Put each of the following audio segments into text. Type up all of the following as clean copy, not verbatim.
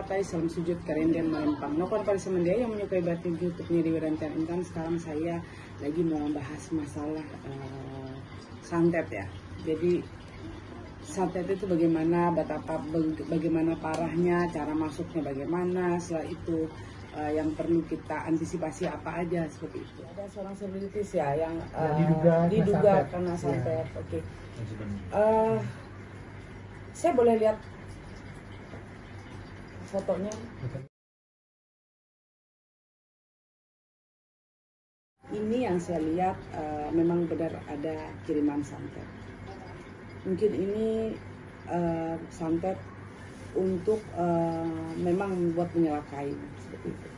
patai salam sujud karendian melempang. Nokon pada semendia yang menyukai batik YouTube-nya di Wirantian Intan. Sekarang saya lagi mau bahas masalah santet ya. Jadi santet itu bagaimana, bagaimana parahnya, cara masuknya bagaimana, setelah itu yang perlu kita antisipasi apa aja seperti itu. Ada seorang selebritis ya yang diduga kena santet. Ya. Oke. Saya boleh lihat fotonya? Ini yang saya lihat memang benar ada kiriman santet. Mungkin ini santet untuk memang membuat menyalakai seperti itu.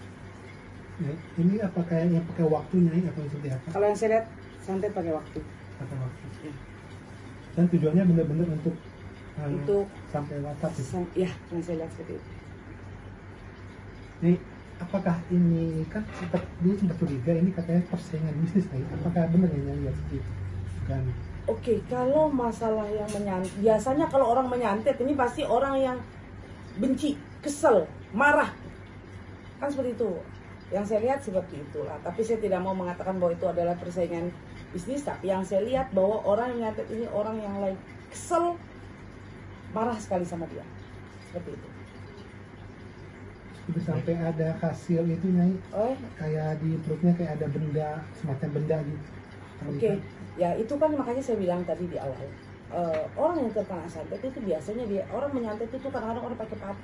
Ya, ini apakah yang pakai waktunya ini atau seperti apa? Kalau yang saya lihat santet pakai waktu. Pakai waktu. Ya. Dan tujuannya benar-benar untuk sampai wafat. Ya, yang saya lihat seperti itu. Ini apakah ini kan dia sempat curiga ini katanya persaingan bisnis nih? Apakah benar yang lihat seperti itu? Kan? Oke, kalau masalah yang menyantet, biasanya kalau orang menyantet ini pasti orang yang benci, kesel, marah, kan seperti itu. Yang saya lihat seperti itulah. Tapi saya tidak mau mengatakan bahwa itu adalah persaingan bisnis. Tapi yang saya lihat bahwa orang yang menyantet ini orang yang lain kesel, marah sekali sama dia, seperti itu. Itu sampai ada hasil itu Nyai, kayak di perutnya kayak ada benda, semacam benda gitu. Oke, ya itu kan makanya saya bilang tadi di awal, orang yang terkena santet itu biasanya orang menyantet itu kadang-kadang orang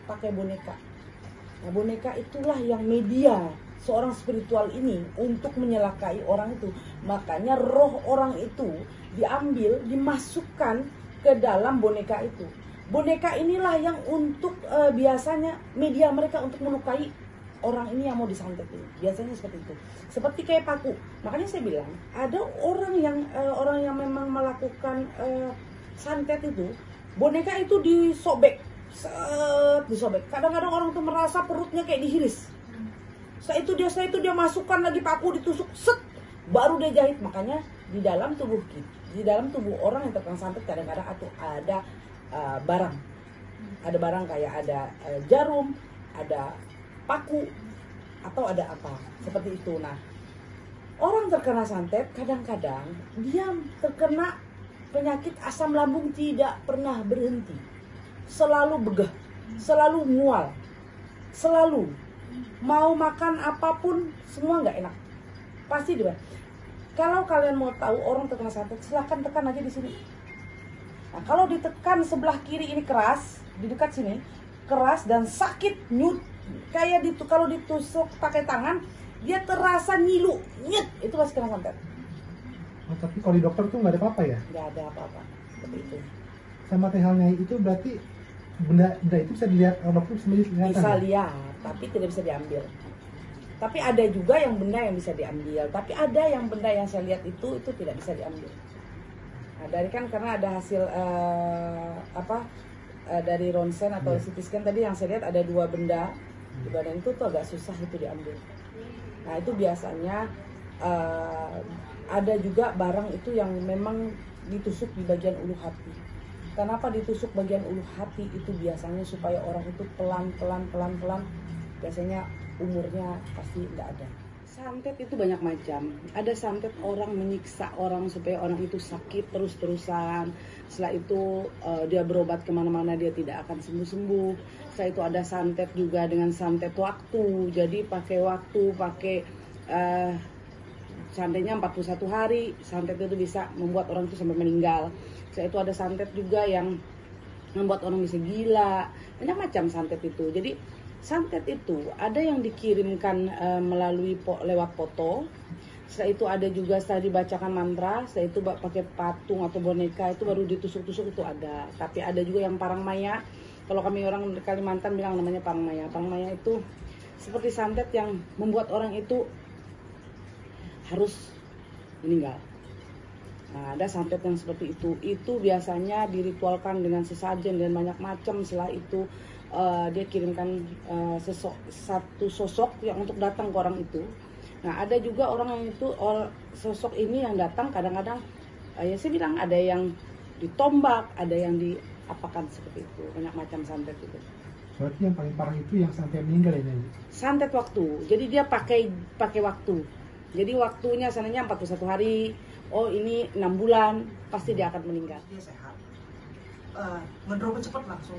pakai boneka. Nah, boneka itulah yang media seorang spiritual ini untuk menyelakai orang itu. Makanya roh orang itu diambil, dimasukkan ke dalam boneka itu. Boneka inilah yang untuk biasanya media mereka untuk melukai orang ini yang mau disantet ini. Biasanya seperti itu. Seperti kayak paku. Makanya saya bilang ada orang yang memang melakukan santet itu, boneka itu disobek, disobek. Kadang-kadang orang tuh merasa perutnya kayak dihiris. Setelah itu dia masukkan lagi paku, ditusuk, set, baru dia jahit. Makanya di dalam tubuh orang yang terkena santet kadang-kadang ada barang kayak ada jarum, ada paku, atau ada apa seperti itu. Nah, orang terkena santet kadang-kadang dia terkena penyakit asam lambung tidak pernah berhenti, selalu begah, selalu mual, selalu mau makan apapun semua nggak enak, pasti dia. Kalau kalian mau tahu orang terkena santet, silahkan tekan aja di sini. Nah, kalau ditekan sebelah kiri ini keras, di dekat sini keras dan sakit, nyut, kayak kalau ditusuk pakai tangan dia terasa nyilu, nyut, itu masih kena santet. Oh, tapi kalau di dokter tuh nggak ada apa-apa ya? Nggak ada apa-apa seperti itu. Sama halnya itu berarti benda itu bisa dilihat dokter bisa lihat, tapi tidak bisa diambil. Tapi ada juga yang benda yang bisa diambil, tapi ada yang benda yang saya lihat itu tidak bisa diambil. Nah, dari kan karena ada hasil dari ronsen atau CT scan tadi yang saya lihat ada 2 benda di badan itu tuh agak susah itu diambil. Nah, itu biasanya ada juga barang itu yang memang ditusuk di bagian ulu hati. Kenapa ditusuk bagian ulu hati itu biasanya supaya orang itu pelan-pelan biasanya umurnya pasti tidak ada. Santet itu banyak macam. Ada santet orang menyiksa orang supaya orang itu sakit terus-terusan. Setelah itu dia berobat kemana-mana dia tidak akan sembuh-sembuh. Setelah itu ada santet juga dengan santet waktu. Jadi pakai waktu, santetnya 41 hari. Santet itu bisa membuat orang itu sampai meninggal. Setelah itu ada santet juga yang membuat orang bisa gila. Banyak macam santet itu. Jadi santet itu ada yang dikirimkan melalui lewat foto. Setelah itu ada juga setelah dibacakan mantra, setelah itu pakai patung atau boneka itu baru ditusuk-tusuk itu ada. Tapi ada juga yang parang maya. Kalau kami orang Kalimantan bilang namanya parang maya. Parang maya itu seperti santet yang membuat orang itu harus meninggal. Nah, ada santet yang seperti itu. Itu biasanya diritualkan dengan sesajen dan banyak macam. Setelah itu dia kirimkan satu sosok yang untuk datang ke orang itu. Nah, ada juga orang yang itu sosok ini yang datang kadang-kadang ya saya bilang ada yang ditombak, ada yang diapakan seperti itu. Banyak macam santet itu. Berarti yang paling parah itu yang sampai meninggal ya Nyai? Santet waktu. Jadi dia pakai waktu. Jadi waktunya sananya 41 hari. Oh ini 6 bulan, pasti dia akan meninggal. Dia sehat, ngedropnya cepat langsung.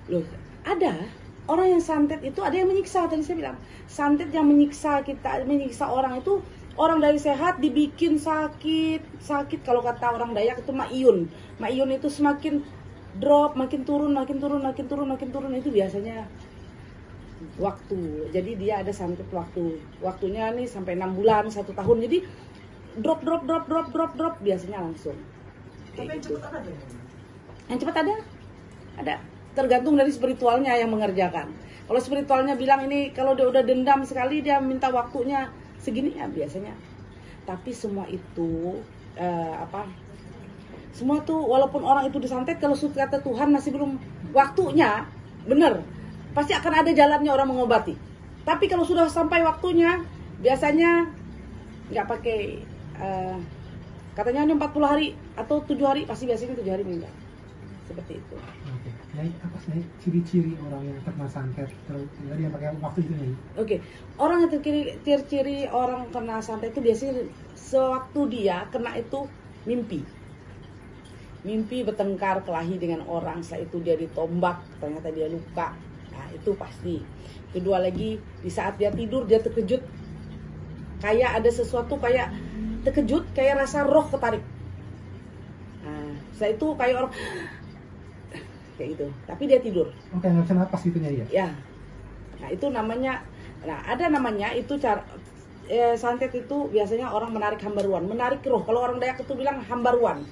Loh, ada orang yang santet itu ada yang menyiksa. Tadi saya bilang santet yang menyiksa kita, menyiksa orang itu orang dari sehat dibikin sakit. Kalau kata orang Dayak itu maiyun itu semakin drop, makin turun itu biasanya waktu. Jadi dia ada santet waktunya nih sampai 6 bulan 1 tahun. Jadi drop biasanya langsung. Tapi yang gitu. cepat ada deh. Yang cepat ada tergantung dari spiritualnya yang mengerjakan. Kalau spiritualnya bilang ini kalau dia udah dendam sekali dia minta waktunya segini ya biasanya. Tapi semua itu semua tuh walaupun orang itu disantet, kalau kata Tuhan masih belum waktunya, bener pasti akan ada jalannya orang mengobati. Tapi kalau sudah sampai waktunya, biasanya nggak pakai katanya ini 40 hari atau 7 hari, pasti biasanya 7 hari meninggal. Seperti itu. Oke. Nyai, apa sih Nyai ciri-ciri orang yang terkena santet terus dari yang pakai waktu itu Nyai? Oke, orang yang ciri orang kena santet itu biasanya sewaktu dia kena itu mimpi bertengkar kelahi dengan orang, setelah itu dia ditombak, ternyata dia luka. Nah itu pasti. Kedua lagi, di saat dia tidur dia terkejut, kayak ada sesuatu kayak terkejut, kayak rasa roh ketarik. Nah setelah itu kayak orang kayak gitu, tapi dia tidur. Oke, nggak bisa napas gitu Nyai ya? Ya, nah itu namanya, ada namanya itu cara santet itu biasanya orang menarik hambaruan, menarik roh. Kalau orang Dayak itu bilang hambaruan,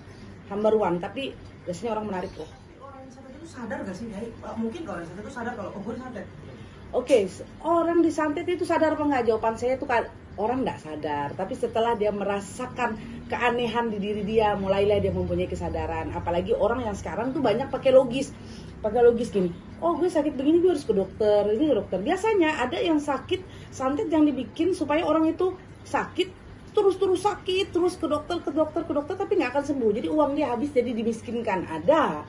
tapi biasanya orang menarik roh. Orang yang santet itu sadar gak sih? Mungkin kalau yang santet itu sadar kalau gue santet. Oke, orang disantet itu sadar apa enggak? Jawaban saya itu orang enggak sadar, tapi setelah dia merasakan keanehan di diri dia, mulailah dia mempunyai kesadaran. Apalagi orang yang sekarang tuh banyak pakai logis gini. Oh, gue sakit begini, gue harus ke dokter. Ini ke dokter. Biasanya ada yang sakit santet yang dibikin supaya orang itu sakit terus sakit, terus ke dokter, tapi nggak akan sembuh. Jadi uang dia habis, jadi dimiskinkan. Ada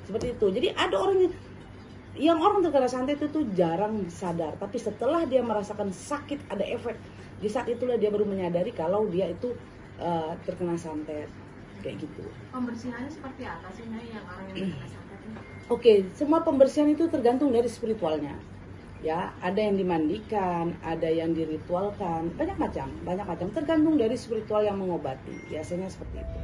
seperti itu. Jadi ada orang yang orang terkena santet itu jarang sadar, tapi setelah dia merasakan sakit, ada efek, di saat itulah dia baru menyadari kalau dia itu terkena santet, kayak gitu. Pembersihannya seperti apa sih Nyai yang orang yang terkena santet ini? Oke, semua pembersihan itu tergantung dari spiritualnya. Ya, ada yang dimandikan, ada yang diritualkan, banyak macam, tergantung dari spiritual yang mengobati. Biasanya seperti itu.